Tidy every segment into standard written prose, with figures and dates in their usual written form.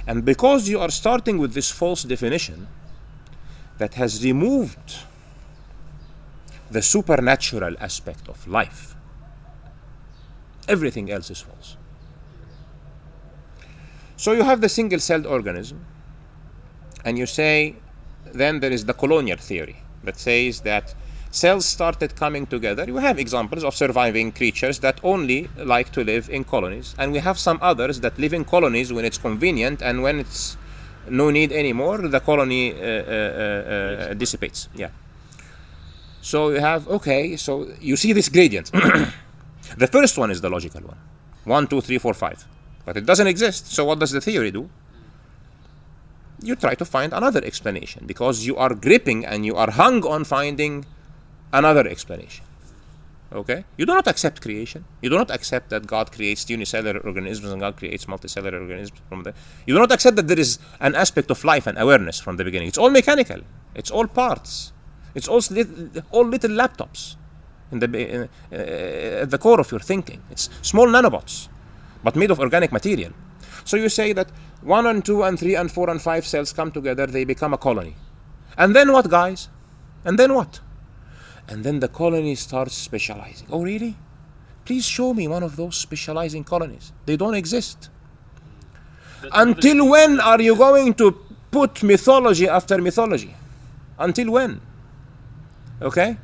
And because you are starting with this false definition that has removed the supernatural aspect of life, everything else is false. So you have the single-celled organism, and you say, then there is the colonial theory that says that cells started coming together. You have examples of surviving creatures that only like to live in colonies, and we have some others that live in colonies when it's convenient, and when it's no need anymore, the colony dissipates. Yeah. So you have, okay, so you see this gradient. The first one is the logical one. 1, 2, 3, 4, 5. But it doesn't exist. So what does the theory do? You try to find another explanation, because you are gripping and you are hung on finding another explanation. Okay? You do not accept creation. You do not accept that God creates unicellular organisms and God creates multicellular organisms from the. You do not accept that there is an aspect of life and awareness from the beginning. It's all mechanical. It's all parts. It's all little laptops at the core of your thinking. It's small nanobots, but made of organic material. So you say that 1 and 2 and 3 and 4 and 5 cells come together, they become a colony. And then what, guys? And then what? And then the colony starts specializing. Oh, really? Please show me one of those specializing colonies. They don't exist. Until when are you going to put mythology after mythology? Until when? Okay?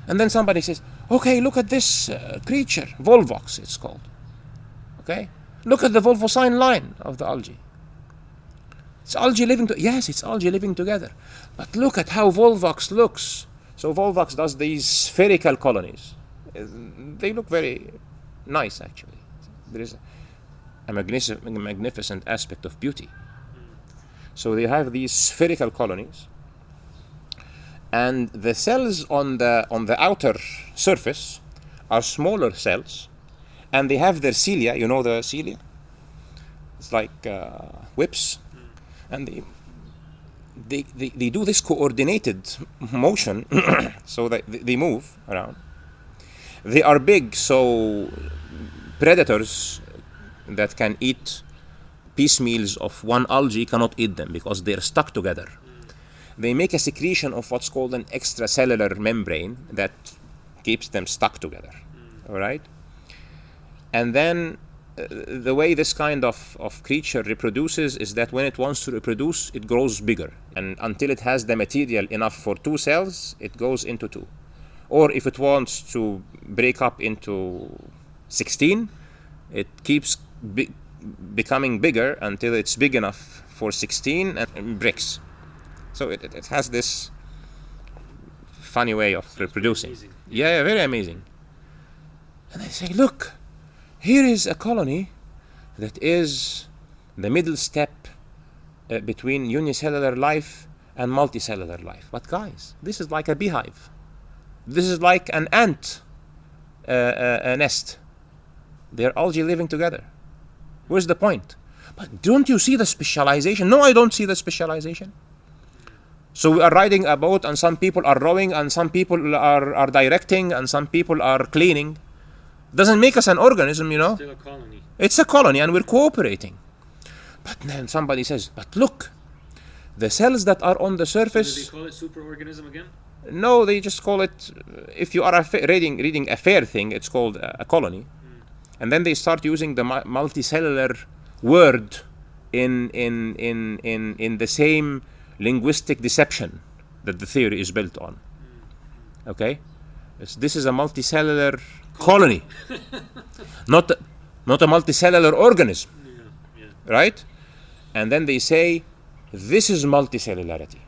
And then somebody says, okay, look at this creature, Volvox it's called. Okay? Look at the Volvocine line of the algae. It's algae living yes, it's algae living together. But look at how Volvox looks. So Volvox does these spherical colonies. They look very nice, actually. There is a magnificent aspect of beauty. So they have these spherical colonies, and the cells on the outer surface are smaller cells, and they have their cilia. You know the cilia? It's like whips, and they do this coordinated motion, so that they move around. They are big, so predators that can eat piecemeals of one algae cannot eat them because they're stuck together. They make a secretion of what's called an extracellular membrane that keeps them stuck together. All right? And then the way this kind of creature reproduces is that when it wants to reproduce, it grows bigger. And until it has the material enough for 2 cells, it goes into 2. Or if it wants to break up into 16, it keeps becoming bigger until it's big enough for 16 and breaks. So it has this funny way of reproducing. Amazing. Yeah, very amazing. And I say, look, here is a colony that is the middle step between unicellular life and multicellular life. But guys, this is like a beehive. This is like an ant nest. They're algae living together. Where's the point? But don't you see the specialization? No, I don't see the specialization. So we are riding a boat, and some people are rowing, and some people are directing, and some people are cleaning. Doesn't make us an organism, you know. Still a colony. It's a colony, and we're cooperating. But then somebody says, but look, the cells that are on the surface. Do they call it superorganism again? No, they just call it. If you are reading a fair thing, it's called a colony. And then they start using the multicellular word in the same linguistic deception that the theory is built on. Okay, this is a multicellular colony, not a multicellular organism, right? And then they say this is multicellularity.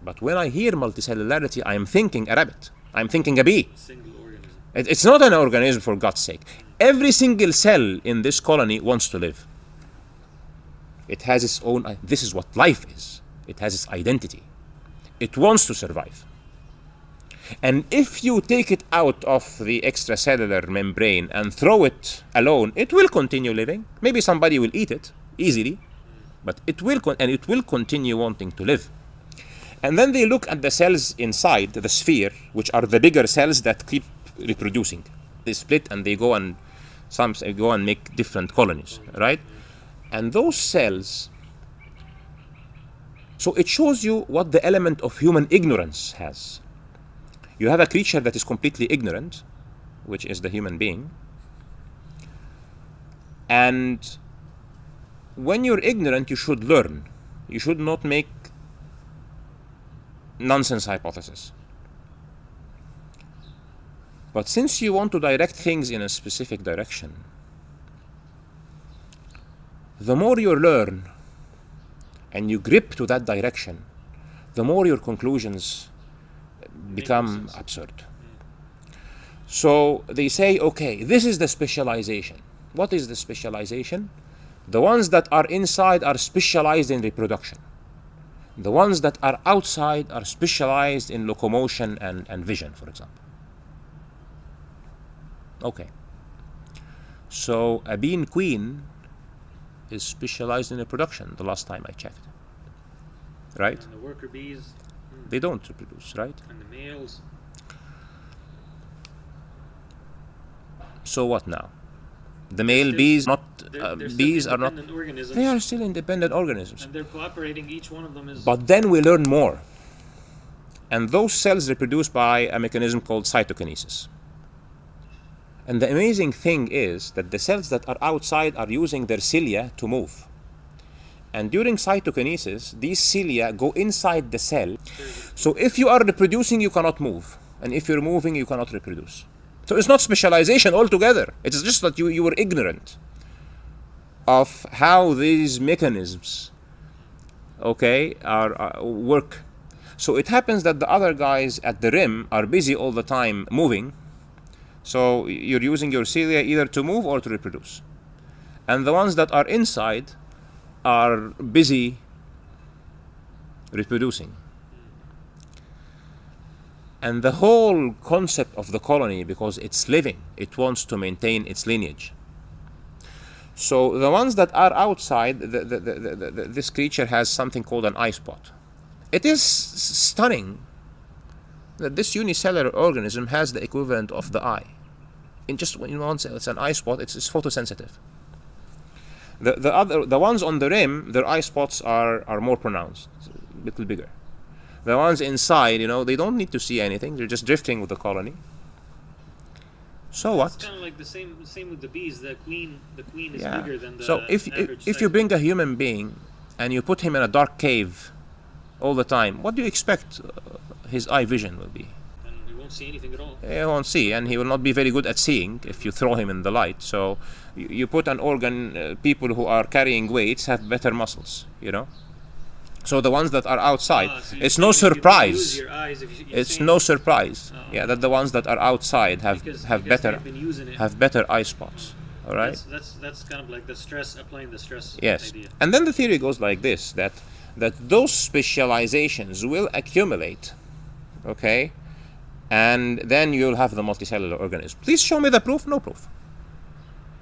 But when I hear multicellularity, I am thinking a rabbit. I'm thinking a bee. Single organism. It's not an organism, for God's sake. Every single cell in this colony wants to live. It has its own. This is what life is. It has its identity. It wants to survive. And if you take it out of the extracellular membrane and throw it alone, it will continue living. Maybe somebody will eat it easily, but it will continue wanting to live. And then they look at the cells inside the sphere, which are the bigger cells that keep reproducing. They split and they go and make different colonies, right? And those cells So it shows you what the element of human ignorance has. You have a creature that is completely ignorant, which is the human being. And when you're ignorant, you should learn. You should not make nonsense hypotheses. But since you want to direct things in a specific direction, the more you learn and you grip to that direction, the more your conclusions become absurd. So they say, okay, this is the specialization. What is the specialization? The ones that are inside are specialized in reproduction. The ones that are outside are specialized in locomotion and vision, for example. Okay. So a bean queen is specialized in reproduction, the last time I checked. Right? And the worker bees. They don't reproduce, right? And the males. So what now? The male bees, They're bees are not. organisms, They are still independent organisms. and they're cooperating. Each one of them is. But then we learn more. And those cells reproduce by a mechanism called cytokinesis. And the amazing thing is that the cells that are outside are using their cilia to move. And during cytokinesis, these cilia go inside the cell. So if you are reproducing, you cannot move. And if you're moving, you cannot reproduce. So it's not specialization altogether. It's just that you were ignorant of how these mechanisms, okay, are work. So it happens that the other guys at the rim are busy all the time moving. So you're using your cilia either to move or to reproduce. And the ones that are inside are busy reproducing. And the whole concept of the colony, because it's living, it wants to maintain its lineage. So the ones that are outside, this creature has something called an eye spot. It is stunning that this unicellular organism has the equivalent of the eye. In one cell, it's an eye spot, it's photosensitive. The ones on the rim, their eye spots are more pronounced, a little bigger. The ones inside, they don't need to see anything. They're just drifting with the colony. So what? It's kind of like the same with the bees. The queen is bigger than the So if you bring a human being and you put him in a dark cave all the time, what do you expect his eye vision will be? And he won't see anything at all. He won't see, and he will not be very good at seeing if you throw him in the light. So you put an organ, people who are carrying weights have better muscles, So the ones that are outside, it's no surprise. It's no surprise, that the ones that are outside have better eye spots. All right. That's kind of like the stress, applying the stress Yes, idea. and then the theory goes like this: that those specializations will accumulate, okay, and then you'll have the multicellular organism. Please show me the proof. No proof.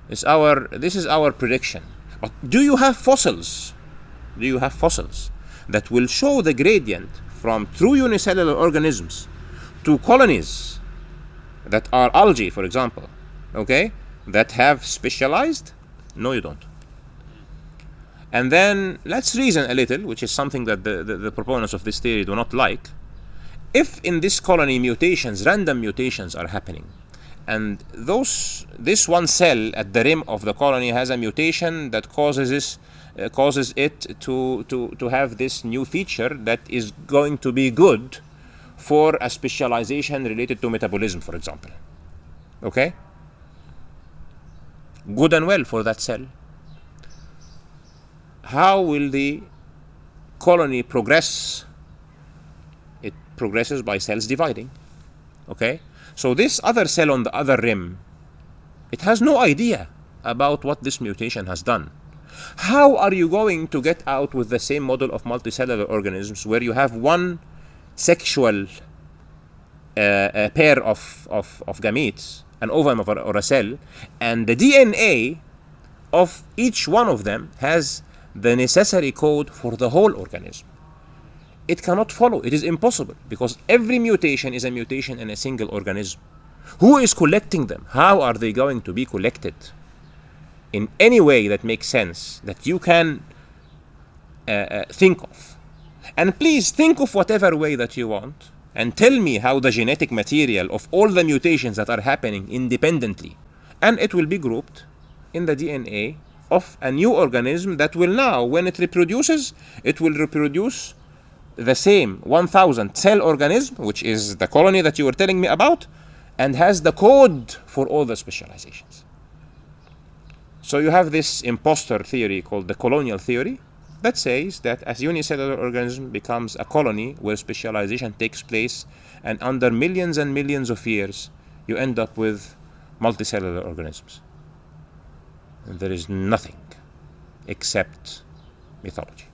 This is our prediction. But do you have fossils? Do you have fossils that will show the gradient from true unicellular organisms to colonies that are algae, for example, okay, that have specialized? No, you don't. And then let's reason a little, which is something that the proponents of this theory do not like. If in this colony random mutations are happening, and this one cell at the rim of the colony has a mutation that causes it to have this new feature that is going to be good for a specialization related to metabolism, for example. Okay? Good and well for that cell. How will the colony progress? It progresses by cells dividing. Okay? So this other cell on the other rim, it has no idea about what this mutation has done. How are you going to get out with the same model of multicellular organisms where you have one sexual pair of gametes, an ovum or a cell, and the DNA of each one of them has the necessary code for the whole organism? It cannot follow. It is impossible, because every mutation is a mutation in a single organism. Who is collecting them? How are they going to be collected in any way that makes sense, that you can think of? And please think of whatever way that you want and tell me how the genetic material of all the mutations that are happening independently, and it will be grouped in the DNA of a new organism that will now, when it reproduces, it will reproduce the same 1000 cell organism, which is the colony that you were telling me about, and has the code for all the specializations. So you have this imposter theory called the colonial theory that says that a unicellular organism becomes a colony where specialization takes place, and under millions and millions of years you end up with multicellular organisms. And there is nothing except mythology.